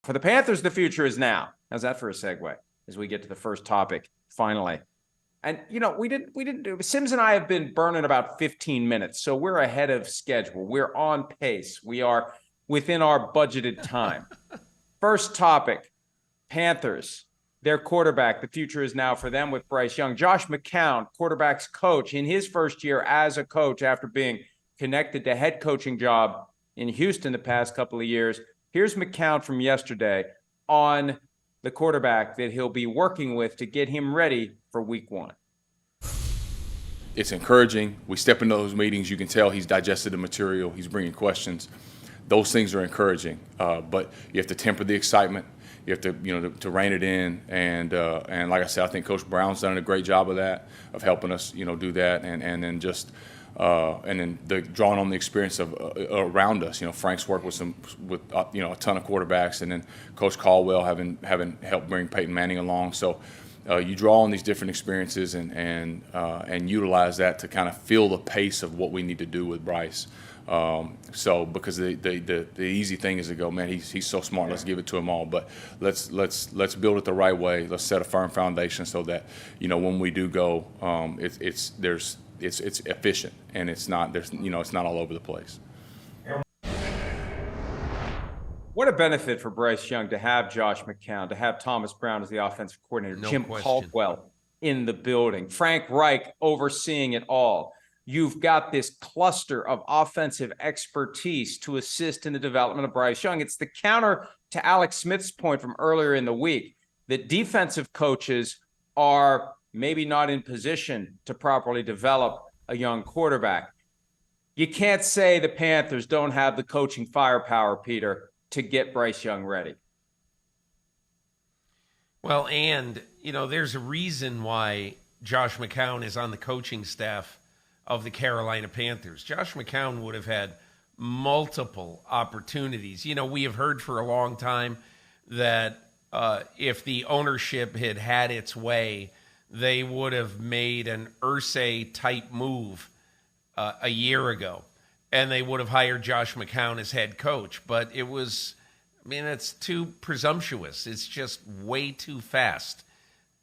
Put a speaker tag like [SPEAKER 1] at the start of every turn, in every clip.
[SPEAKER 1] For the Panthers, the future is now. How's that for a segue as we get to the first topic, finally? And, we didn't do, Sims and I have been burning about 15 minutes, so we're ahead of schedule. We're on pace. We are within our budgeted time. First topic, Panthers, their quarterback. The future is now for them with Bryce Young. Josh McCown, quarterback's coach, in his first year as a coach after being connected to head coaching job in Houston the past couple of years. Here's McCown from yesterday on the quarterback that he'll be working with to get him ready for week one.
[SPEAKER 2] It's encouraging. We step into those meetings. You can tell he's digested the material. He's bringing questions. Those things are encouraging. But you have to temper the excitement. You have to, to rein it in. And like I said, I think Coach Brown's done a great job of that, of helping us, do that. And then just and then drawing on the experience of around us. Frank's worked with a ton of quarterbacks, and then Coach Caldwell having helped bring Peyton Manning along. So you draw on these different experiences and utilize that to kind of feel the pace of what we need to do with Bryce. So because the easy thing is to go, man, he's so smart. Let's give it to him all. But let's build it the right way. Let's set a firm foundation so that when we do go, it's efficient and it's not it's not all over the place.
[SPEAKER 1] What a benefit for Bryce Young to have Josh McCown, to have Thomas Brown as the offensive coordinator,
[SPEAKER 3] No
[SPEAKER 1] Jim
[SPEAKER 3] question.
[SPEAKER 1] Caldwell in the building, Frank Reich overseeing it all. You've got this cluster of offensive expertise to assist in the development of Bryce Young. It's the counter to Alex Smith's point from earlier in the week that defensive coaches are maybe not in position to properly develop a young quarterback. You can't say the Panthers don't have the coaching firepower, Peter, to get Bryce Young ready.
[SPEAKER 3] Well, and, there's a reason why Josh McCown is on the coaching staff of the Carolina Panthers. Josh McCown would have had multiple opportunities. We have heard for a long time that if the ownership had its way, they would have made an Irsay-type move a year ago, and they would have hired Josh McCown as head coach. But it's too presumptuous. It's just way too fast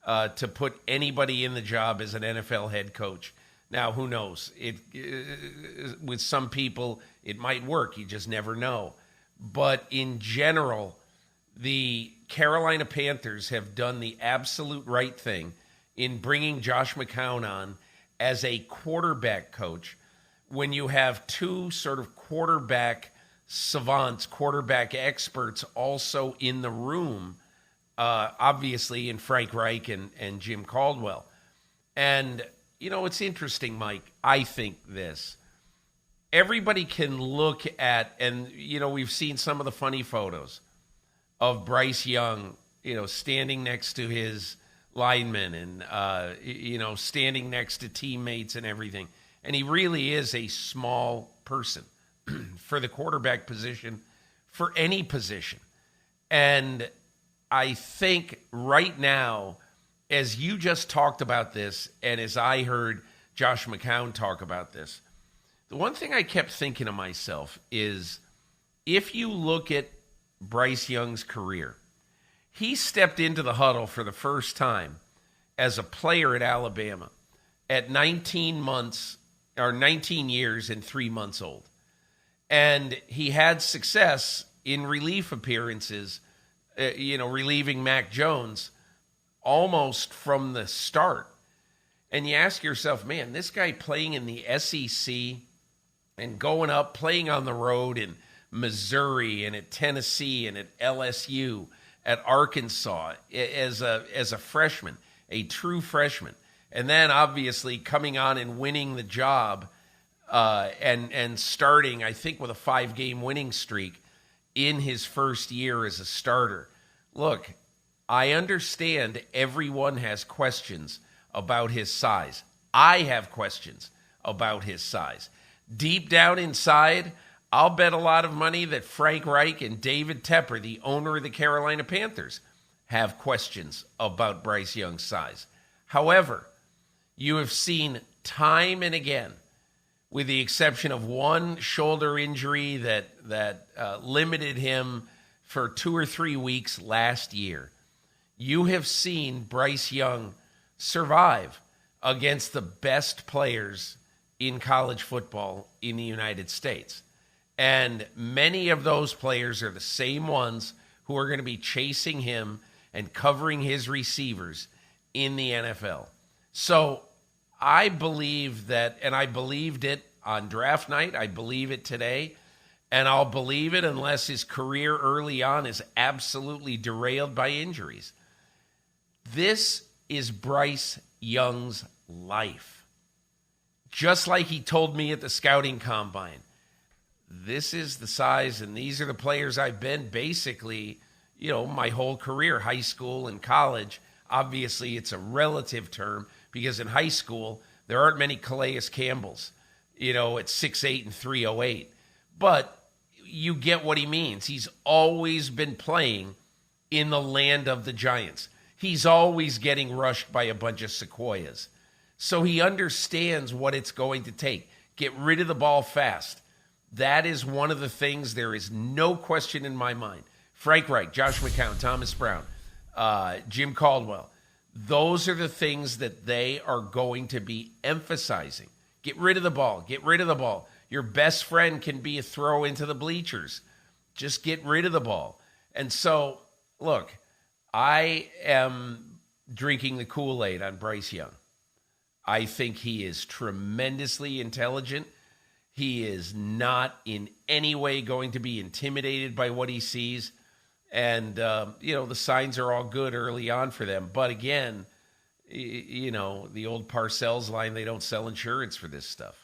[SPEAKER 3] to put anybody in the job as an NFL head coach. Now, who knows? With some people, it might work. You just never know. But in general, the Carolina Panthers have done the absolute right thing in bringing Josh McCown on as a quarterback coach when you have two sort of quarterback savants, quarterback experts also in the room, obviously in Frank Reich and Jim Caldwell. And, it's interesting, Mike. I think this. Everybody can look at, and, we've seen some of the funny photos of Bryce Young, standing next to his linemen and, standing next to teammates and everything. And he really is a small person for the quarterback position, for any position. And I think right now, as you just talked about this, and as I heard Josh McCown talk about this, the one thing I kept thinking to myself is, if you look at Bryce Young's career, he stepped into the huddle for the first time as a player at Alabama at 19 years and 3 months old. And he had success in relief appearances, relieving Mac Jones almost from the start. And you ask yourself, man, this guy playing in the SEC and going up, playing on the road in Missouri and at Tennessee and at LSU, at Arkansas as a freshman, a true freshman. And then obviously coming on and winning the job and starting, I think, with a 5-game winning streak in his first year as a starter. Look, I understand everyone has questions about his size. I have questions about his size. Deep down inside, I'll bet a lot of money that Frank Reich and David Tepper, the owner of the Carolina Panthers, have questions about Bryce Young's size. However, you have seen time and again, with the exception of one shoulder injury that limited him for 2 or 3 weeks last year, you have seen Bryce Young survive against the best players in college football in the United States. And many of those players are the same ones who are going to be chasing him and covering his receivers in the NFL. So I believe that, and I believed it on draft night, I believe it today, and I'll believe it unless his career early on is absolutely derailed by injuries. This is Bryce Young's life. Just like he told me at the scouting combine, this is the size and these are the players I've been basically, my whole career, high school and college. Obviously, it's a relative term because in high school, there aren't many Calais Campbells, at 6'8" and 308. But you get what he means. He's always been playing in the land of the giants. He's always getting rushed by a bunch of sequoias. So he understands what it's going to take. Get rid of the ball fast. That is one of the things, there is no question in my mind. Frank Reich, Josh McCown, Thomas Brown, Jim Caldwell. Those are the things that they are going to be emphasizing. Get rid of the ball. Get rid of the ball. Your best friend can be a throw into the bleachers. Just get rid of the ball. And so, look, I am drinking the Kool-Aid on Bryce Young. I think he is tremendously intelligent. He is not in any way going to be intimidated by what he sees. And, the signs are all good early on for them. But again, the old Parcells line, they don't sell insurance for this stuff.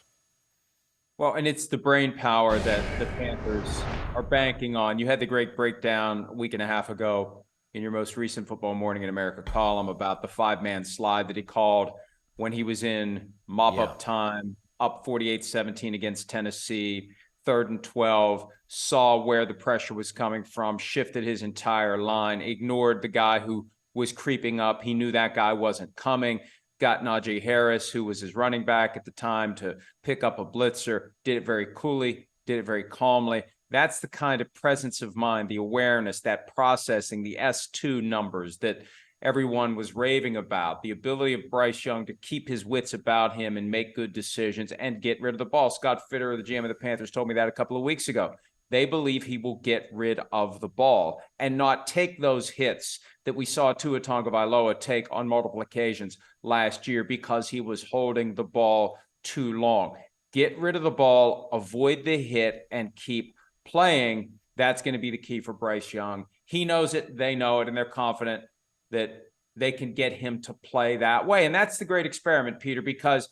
[SPEAKER 1] Well, and it's the brain power that the Panthers are banking on. You had the great breakdown a week and a half ago in your most recent Football Morning in America column about the 5-man slide that he called when he was in mop-up time, up 48-17 against Tennessee, 3rd and 12, saw where the pressure was coming from, shifted his entire line, ignored the guy who was creeping up. He knew that guy wasn't coming. Got Najee Harris, who was his running back at the time, to pick up a blitzer, did it very coolly, did it very calmly. That's the kind of presence of mind, the awareness, that processing, the S2 numbers that everyone was raving about, the ability of Bryce Young to keep his wits about him and make good decisions and get rid of the ball. Scott Fitter, the GM of the Panthers, told me that a couple of weeks ago. They believe he will get rid of the ball and not take those hits that we saw Tua Tagovailoa take on multiple occasions last year because he was holding the ball too long. Get rid of the ball, avoid the hit, and keep playing. That's going to be the key for Bryce Young. He knows it, they know it, and they're confident that they can get him to play that way. And that's the great experiment, Peter, because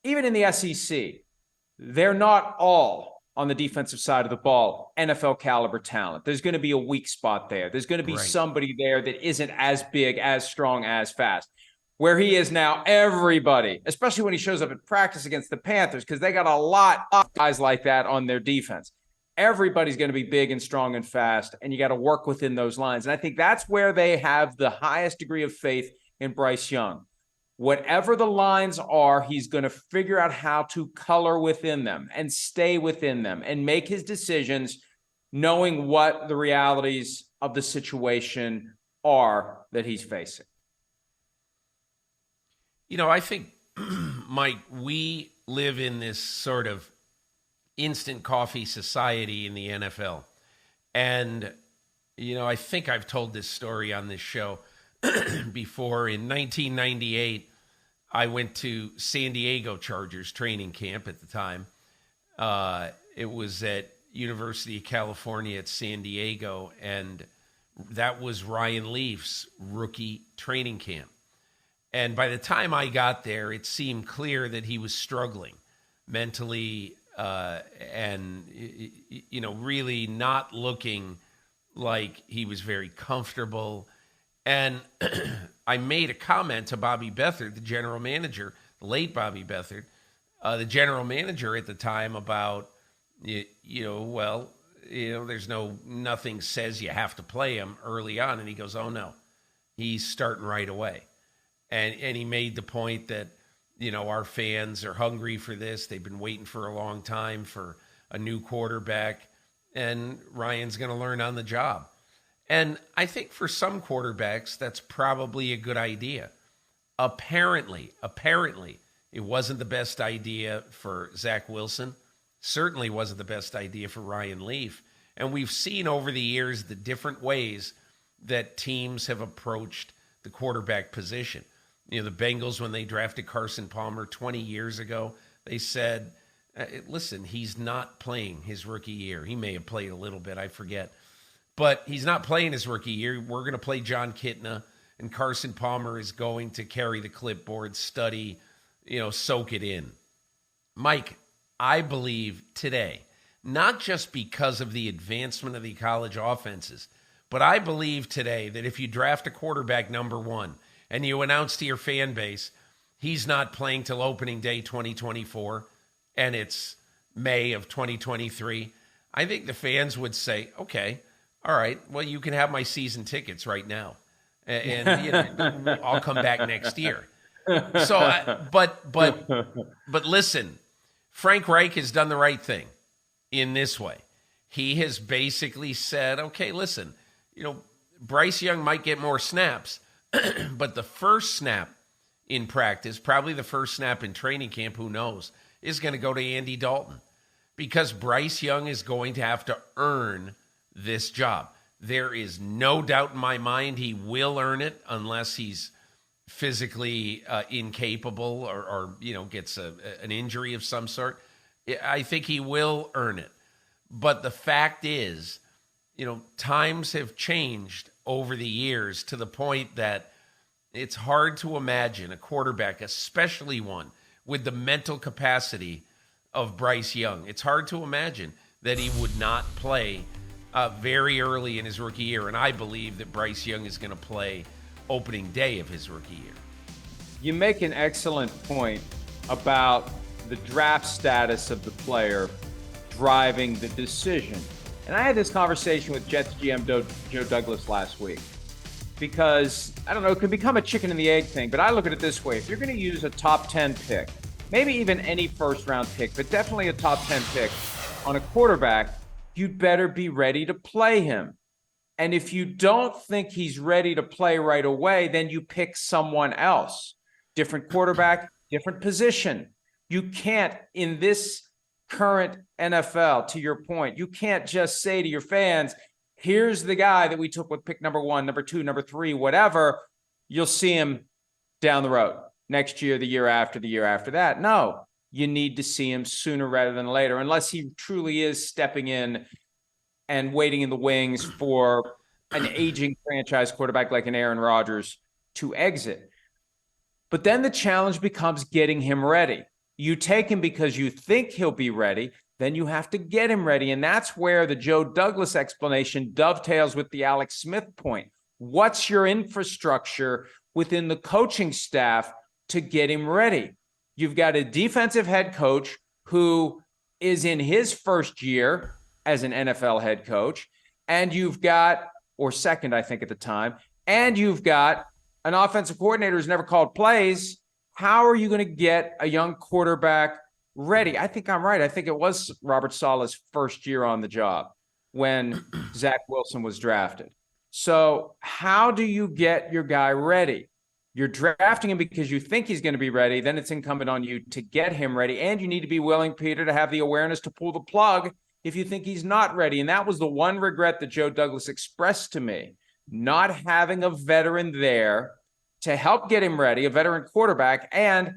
[SPEAKER 1] even in the SEC, they're not all on the defensive side of the ball NFL caliber talent. There's going to be a weak spot there. There's going to be somebody there that isn't as big, as strong, as fast. Where he is now, everybody, especially when he shows up at practice against the Panthers, because they got a lot of guys like that on their defense. Everybody's going to be big and strong and fast, and you got to work within those lines. And I think that's where they have the highest degree of faith in Bryce Young. Whatever the lines are, he's going to figure out how to color within them and stay within them and make his decisions knowing what the realities of the situation are that he's facing.
[SPEAKER 3] I think, Mike, we live in this sort of instant coffee society in the NFL. And, I think I've told this story on this show before. In 1998, I went to San Diego Chargers training camp at the time. It was at University of California at San Diego, and that was Ryan Leaf's rookie training camp. And by the time I got there, it seemed clear that he was struggling mentally and, really not looking like he was very comfortable. And I made a comment to Bobby Beathard, the general manager, the late Bobby Beathard, the general manager at the time, about, there's nothing says you have to play him early on. And he goes, oh, no, he's starting right away. And he made the point that, our fans are hungry for this. They've been waiting for a long time for a new quarterback. and Ryan's going to learn on the job. And I think for some quarterbacks, that's probably a good idea. Apparently, it wasn't the best idea for Zach Wilson. Certainly wasn't the best idea for Ryan Leaf. And we've seen over the years the different ways that teams have approached the quarterback position. You know, the Bengals, when they drafted Carson Palmer 20 years ago, they said, listen, he's not playing his rookie year. He may have played a little bit, I forget. But he's not playing his rookie year. We're going to play John Kitna, and Carson Palmer is going to carry the clipboard, study, soak it in. Mike, I believe today, not just because of the advancement of the college offenses, but I believe today that if you draft a quarterback number one and you announce to your fan base, he's not playing till opening day 2024, and it's May of 2023, I think the fans would say, okay, all right, well, you can have my season tickets right now, and I'll come back next year. So, but listen, Frank Reich has done the right thing in this way. He has basically said, okay, listen, Bryce Young might get more snaps, but the first snap in practice, probably the first snap in training camp, who knows, is going to go to Andy Dalton, because Bryce Young is going to have to earn this job. There is no doubt in my mind he will earn it unless he's physically incapable or gets an injury of some sort. I think he will earn it. But the fact is, times have changed over the years to the point that it's hard to imagine a quarterback, especially one with the mental capacity of Bryce Young. It's hard to imagine that he would not play very early in his rookie year. And I believe that Bryce Young is going to play opening day of his rookie year.
[SPEAKER 1] You make an excellent point about the draft status of the player driving the decision. And I had this conversation with Jets GM Joe Douglas last week, because, I don't know, it could become a chicken and the egg thing, but I look at it this way. If you're going to use a top 10 pick, maybe even any first round pick, but definitely a top 10 pick on a quarterback, you'd better be ready to play him. And if you don't think he's ready to play right away, then you pick someone else. Different quarterback, different position. You can't, in this current NFL, to your point, you can't just say to your fans, here's the guy that we took with pick number 1, number 2, number 3, whatever. You'll see him down the road, next year, the year after that. No, you need to see him sooner rather than later, unless he truly is stepping in and waiting in the wings for an aging franchise quarterback like an Aaron Rodgers to exit. But then the challenge becomes getting him ready. You take him because you think he'll be ready, then you have to get him ready. And that's where the Joe Douglas explanation dovetails with the Alex Smith point. What's your infrastructure within the coaching staff to get him ready? You've got a defensive head coach who is in his first year as an NFL head coach, and you've got, or second, I think at the time, and you've got an offensive coordinator who's never called plays. How are you going to get a young quarterback ready? I think I'm right. I think it was Robert Saleh's first year on the job when Zach Wilson was drafted. So how do you get your guy ready? You're drafting him because you think he's going to be ready. Then it's incumbent on you to get him ready. And you need to be willing, Peter, to have the awareness to pull the plug if you think he's not ready. And that was the one regret that Joe Douglas expressed to me, not having a veteran there to help get him ready, a veteran quarterback, and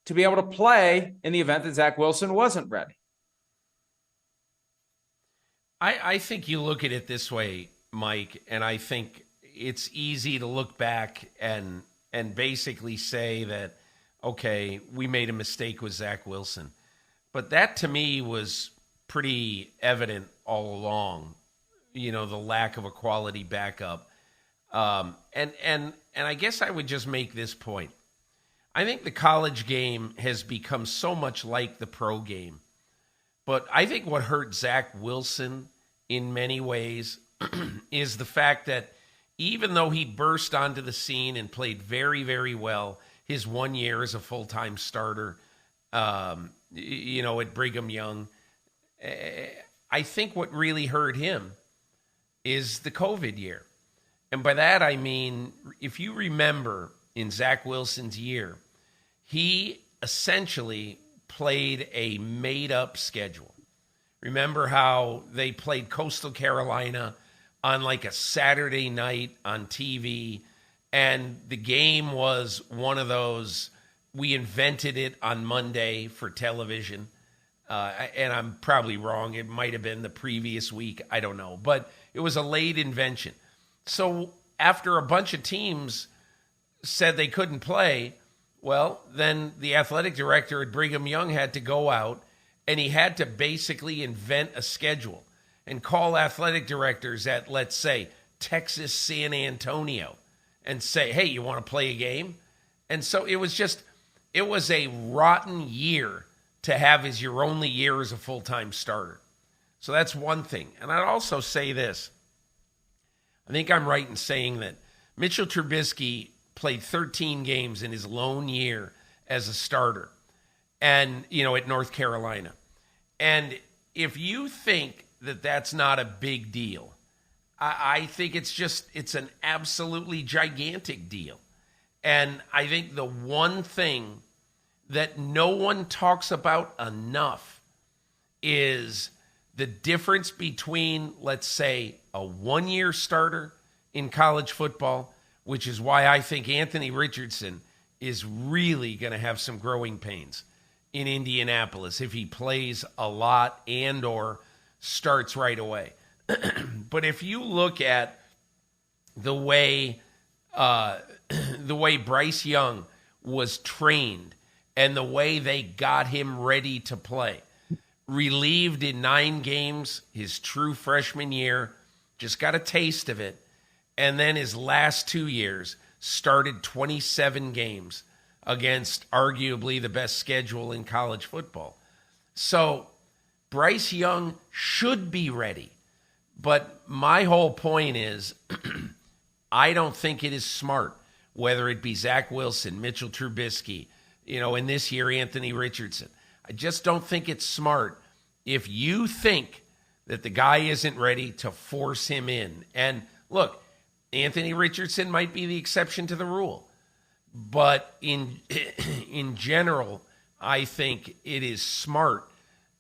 [SPEAKER 1] to be able to play in the event that Zach Wilson wasn't ready.
[SPEAKER 3] I think you look at it this way, Mike, and I think it's easy to look back and basically say that, okay, we made a mistake with Zach Wilson. But that to me was pretty evident all along, the lack of a quality backup. And I guess I would just make this point. I think the college game has become so much like the pro game. But I think what hurt Zach Wilson in many ways is the fact that even though he burst onto the scene and played very, very well his 1 year as a full-time starter, at Brigham Young, I think what really hurt him is the COVID year. And by that, I mean, if you remember in Zach Wilson's year, he essentially played a made-up schedule. Remember how they played Coastal Carolina on like a Saturday night on TV, and the game was one of those, we invented it on Monday for television. And I'm probably wrong. It might have been the previous week. I don't know. But it was a late invention. So after a bunch of teams said they couldn't play, well, then the athletic director at Brigham Young had to go out, and he had to basically invent a schedule and call athletic directors at, let's say, Texas San Antonio and say, hey, you want to play a game? And so it was a rotten year to have as your only year as a full-time starter. So that's one thing. And I'd also say this. I think I'm right in saying that Mitchell Trubisky played 13 games in his lone year as a starter and, at North Carolina. And if you think that that's not a big deal, I think it's an absolutely gigantic deal. And I think the one thing that no one talks about enough is the difference between, let's say, a one-year starter in college football, which is why I think Anthony Richardson is really going to have some growing pains in Indianapolis if he plays a lot and or starts right away. But if you look at the way Bryce Young was trained and the way they got him ready to play, relieved in 9 games his true freshman year, just got a taste of it, and then his last 2 years started 27 games against arguably the best schedule in college football. So Bryce Young should be ready. But my whole point is I don't think it is smart, whether it be Zach Wilson, Mitchell Trubisky, and this year Anthony Richardson. I just don't think it's smart if you think that the guy isn't ready to force him in. And look, Anthony Richardson might be the exception to the rule. But in general, I think it is smart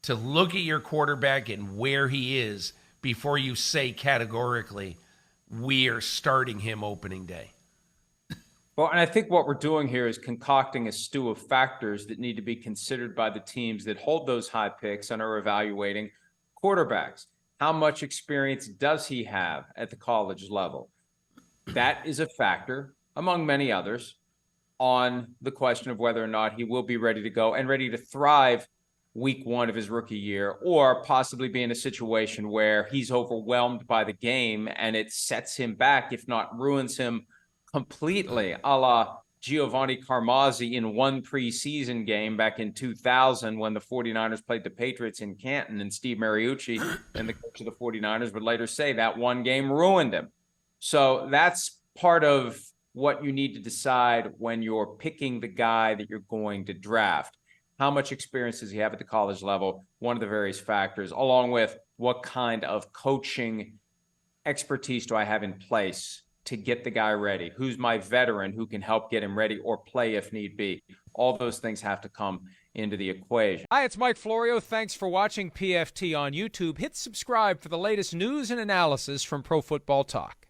[SPEAKER 3] to look at your quarterback and where he is before you say categorically, we are starting him opening day.
[SPEAKER 1] Well, and I think what we're doing here is concocting a stew of factors that need to be considered by the teams that hold those high picks and are evaluating quarterbacks. How much experience does he have at the college level? That is a factor, among many others, on the question of whether or not he will be ready to go and ready to thrive week 1 of his rookie year, or possibly be in a situation where he's overwhelmed by the game and it sets him back, if not ruins him completely, a la Giovanni Carmazzi in one preseason game back in 2000 when the 49ers played the Patriots in Canton, and Steve Mariucci and the coach of the 49ers would later say that one game ruined him. So that's part of what you need to decide when you're picking the guy that you're going to draft. How much experience does he have at the college level? One of the various factors, along with what kind of coaching expertise do I have in place to get the guy ready? Who's my veteran who can help get him ready or play if need be? All those things have to come into the equation.
[SPEAKER 4] Hi, it's Mike Florio. Thanks for watching PFT on YouTube. Hit subscribe for the latest news and analysis from Pro Football Talk.